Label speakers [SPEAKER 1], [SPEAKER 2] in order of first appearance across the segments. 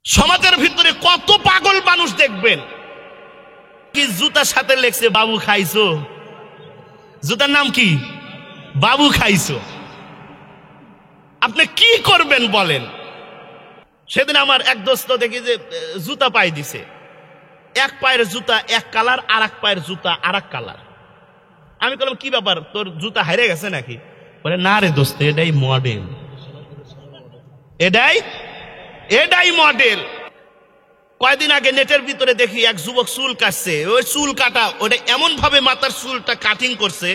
[SPEAKER 1] সমাজের ভিতরে কত পাগল মানুষ দেখবেন কি জুতার সাথে লেখছে বাবু খাইছো। জুতার নাম কি? বাবু খাইছো। আপনি কি করবেন বলেন? সেদিন আমার এক দোস্ত দেখি যে জুতা পায়ে দিছে, এক পায়ের জুতা এক কালার, আর এক পায়ের জুতা আর এক কালার। আমি বললাম কি ব্যাপার, তোর জুতা হারিয়ে গেছে নাকি? বলে না রে দোস্ত, এটাই মডেল, এটাই মডেল। কয়েকদিন আগে নেটের ভিতরে দেখি এক যুবক চুল কাটছে। ওই চুল কাটা ওটা এমন ভাবে মাথার চুলটা কাটিং করছে,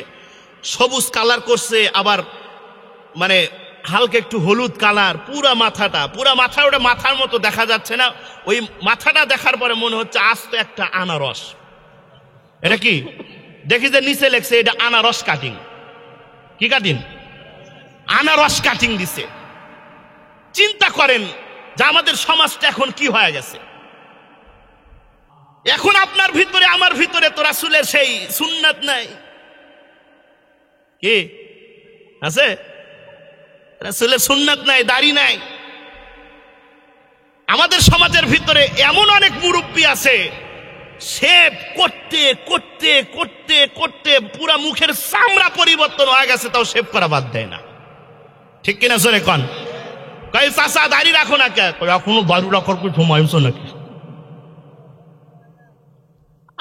[SPEAKER 1] সবুজ কালার করছে, আবার মানে হালকা একটু হলুদ কালার, পুরা মাথা ওটা মাথার মতো দেখা যাচ্ছে না। ওই মাথাটা দেখার পরে মনে হচ্ছে আস্ত একটা আনারস। এটা কি দেখি যে নিচে লেখছে এটা আনারস কাটিং। কি কাটিং? আনারস কাটিং দিছে। চিন্তা করেন যে আমাদের সমাজটা এখন কি হয়ে গেছে। এখন আপনার ভিতরে আমার ভিতরে তো রাসূলের সেই সুন্নাত নাই। কি আছে? রাসূলের সুন্নাত নাই, দাড়ি নাই। আমাদের সমাজের ভিতরে এমন অনেক মুরব্বী আছে, শেভ করতে করতে করতে করতে পুরা মুখের চামড়া পরিবর্তন হয়ে গেছে, তাও শেভ করা বাদ দেয় না। ঠিক কিনা জোরে কন? কই চাচা দাড়ি রাখো না কে? এখনো দাড়ি রাখার কি সময় হচ্ছে নাকি?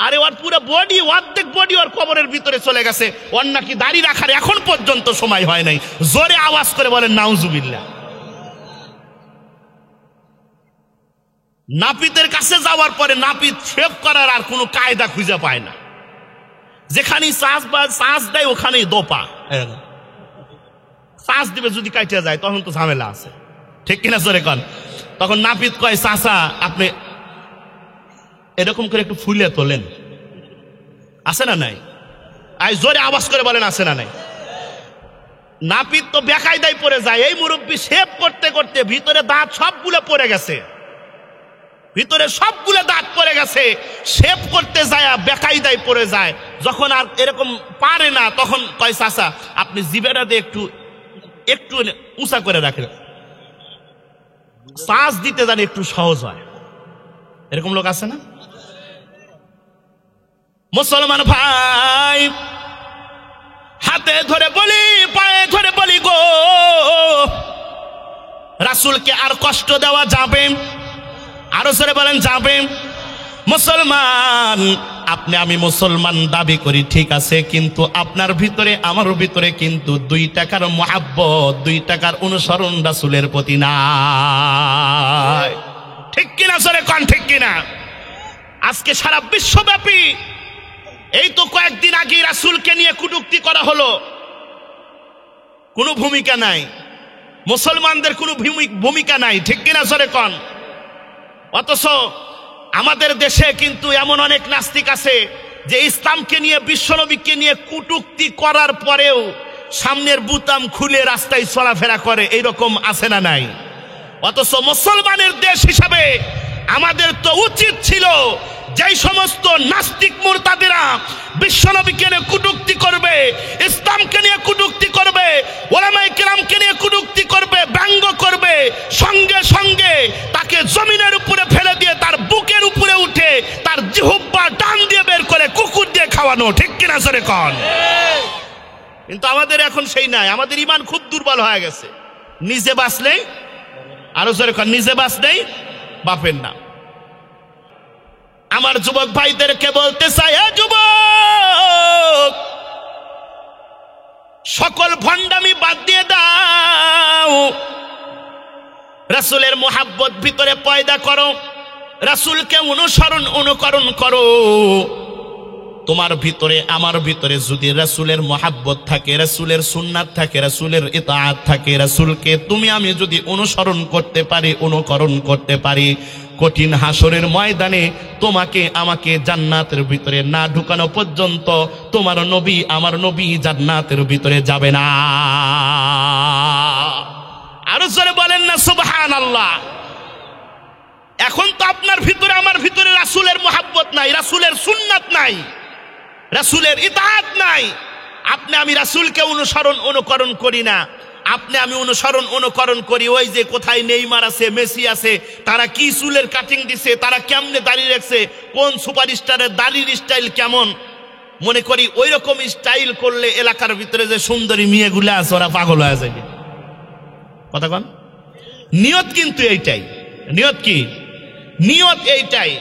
[SPEAKER 1] আরে ওর পুরো বডি, অর্ধেক বডি ওর কবরের ভিতরে চলে গেছে, ওর নাকি দাড়ি রাখার এখন পর্যন্ত সময় হয় নাই। জোরে আওয়াজ করে বলেন নাউজুবিল্লাহ। নাপিতের কাছে যাওয়ার পরে নাপিত শেভ করার আর কোনো কায়দা খুঁজে পায় না। যেখানেই চাষ দেয় ওখানেই দোপা। চাষ দিবে যদি কাটিয়া যায় তখন তো ঝামেলা আছে। ঠিক কিনা জোরে কন? তখন নাপিত কয় চাচা আপনি এরকম করে একটু ফুলে তোলেন। আছে না নাই? আই জোরে আওয়াজ করে বলেন আছে না নাই? নাপিত তো বেকায়দায় পড়ে যায়। এই মুরব্বী শেভ করতে করতে ভিতরে দাঁত সবগুলো পড়ে গেছে, ভিতরে সবগুলো দাঁত পড়ে গেছে। শেভ করতে যায় বেকায়দায় পড়ে যায়। যখন আর এরকম পারে না তখন কয় চাচা আপনি জিভেটা দিয়ে একটু একটু উঁচা করে রাখেন, শ্বাস দিতে জানি একটু সহজ হয়। এরকম লোক আছে না? মুসলমান ভাই, হাতে ধরে বলি, পায়ে ধরে বলি গো, রাসূলকে আর কষ্ট দেওয়া যাবে? আরো জোরে বলেন যাবে? মুসলমান, আপনি আমি মুসলমান দাবি করি ঠিক আছে, কিন্তু আপনার ভিতরে আমার ভিতরে কিন্তু 2 টাকার মুহাব্বত, 2 টাকার অনুসরণ রাসূলের প্রতি নাই। ঠিক কিনা জোরে কোন? ঠিক কিনা? আজকে সারা বিশ্বব্যাপী এই তো কয়েকদিন আগে রাসূলকে নিয়ে কটূক্তি করা হলো, কোনো ভূমিকা নাই, মুসলমানদের কোনো ভূমিকা নাই। ঠিক কিনা জোরে কোন? অথচ আমাদের দেশে কিন্তু এমন অনেক নাস্তিক আছে যে ইসলামকে নিয়ে, বিশ্বনবীকে নিয়ে কটূক্তি করার পরেও সামনের বুতাম খুলে রাস্তায় চলাফেরা করে। এইরকম আছে না নাই? অথচ মুসলমানের দেশ হিসাবে আমাদের তো উচিত ছিল যেই সমস্ত নাস্তিক মুরতাদিরা বিশ্বনবীকে নিয়ে কটূক্তি করবে, ইসলামকে নিয়ে কটূক্তি করবে, উলামায়ে কেরামকে নিয়ে কটূক্তি করবে, ব্যঙ্গ করবে, সঙ্গে সঙ্গে তাকে জমিনের উপরে ফেলে দিয়ে তার বুকের উপরে উঠে তার জিহ্বা ডান দিয়ে বের করে কুকুর দিয়ে খাওয়ানো। ঠিক কিনা জোরে কোন? কিন্তু আমাদের এখন সেই নাই। আমাদের ঈমান খুব দুর্বল হয়ে গেছে। নিজে বাঁচলেই, আরো জোরে কোন, নিজে বাঁচলেই বাপের নাম। আমার যুবক ভাইদেরকে বলতে চাই, যুবক, সকল ভণ্ডামি বাদ দিয়ে দাও, রাসূলের মুহাব্বত ভিতরে পয়দা করো, রাসূলকে অনুকরণ করো। তোমার ভিতরে আমার ভিতরে যদি রাসূলের মুহাব্বত থাকে, রাসূলের সুন্নাত থাকে, রাসূলের ইতাআত থাকে, রাসূলকে তুমি আমি যদি অনুসরণ করতে পারি, অনুকরণ করতে পারি, কঠিন হাসরের ময়দানে তোমাকে আমাকে জান্নাতের ভিতরে না ঢুকানো পর্যন্ত তোমার নবী আমার নবী জান্নাতের ভিতরে যাবে না। আরো জোরে বলেন না সুবহানাল্লাহ। এখন তো আপনার ভিতরে আমার ভিতরে রাসূলের মুহাব্বত নাই, রাসূলের সুন্নাত নাই, রাসূলের ইতাআত নাই। আপনি আমি রাসূলকে অনুকরণ করি না। আপনি আমি অনুকরণ করি, ওই যে কোথায় নেইমার আছে, মেসি আছে, তারা কি চুলের কাটিং দিছে, তারা কেমনে দাড়ি রাখছে, কোন সুপারস্টারের দাড়ির স্টাইল কেমন, মনে করি ওই রকম স্টাইল করলে এলাকার ভিতরে যে সুন্দরী মেয়েগুলো আছে ওরা পাগল হয়ে যাবে। কথা কন, নিয়ত কিন্তু এইটাই। নিয়ত কি? নিয়ত এইটাই